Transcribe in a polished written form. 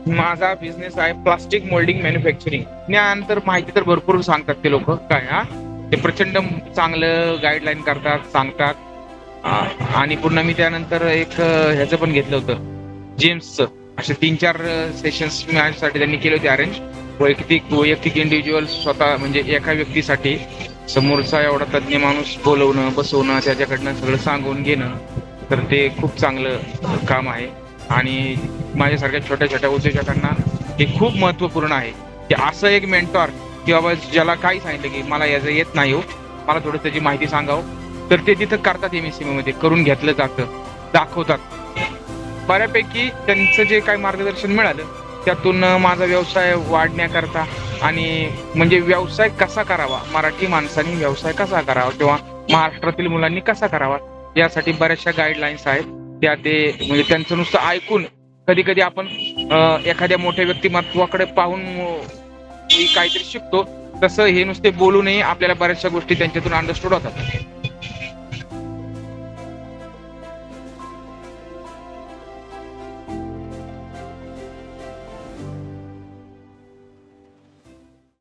माझा बिझनेस आहे plastic moulding manufacturing. ज्ञान तर माहिती तर भरपूर सांगतात ते लोक काय ते प्रचंड चांगलं गाईडलाईन करतात सांगतात. आणि पुन्हा मी त्यानंतर एक ह्याचं पण घेतलं होतं जेम्सचं. असे 3-4 सेशन्स माझ्यासाठी त्यांनी केले होते अरेंज. वैयक्तिक इंडिव्हिज्युअल स्वतः म्हणजे एका व्यक्तीसाठी समोरचा एवढा तज्ज्ञ माणूस बोलवणं बसवणं त्याच्याकडनं सगळं सांगून घेणं. तर ते खूप चांगलं काम आहे. आणि माझ्यासारख्या छोट्या छोट्या उद्योजकांना हे खूप महत्त्वपूर्ण आहे की असं एक मेंटॉर की बाबा ज्याला काही सांगितलं की मला याचं येत नाही हो, मला थोडं त्याची माहिती सांगावं, तर ते तिथं करतात. MSME मध्ये करून घेतलं जातं, दाखवतात. बऱ्यापैकी त्यांचं जे काही मार्गदर्शन मिळालं त्यातून माझा व्यवसाय वाढण्याकरता आणि म्हणजे व्यवसाय कसा करावा, मराठी माणसांनी व्यवसाय कसा करावा किंवा महाराष्ट्रातील मुलांनी कसा करावा यासाठी बऱ्याचशा गाईडलाईन्स आहेत. त्या ते म्हणजे त्यांचं नुसतं ऐकून कधी कधी आपण एखाद्या मोठ्या व्यक्तिमत्वाकडे पाहून काहीतरी शिकतो. तसं हे नुसते बोलूनही आपल्याला बऱ्याचशा गोष्टी त्यांच्यातून अंडरस्टूड होतात.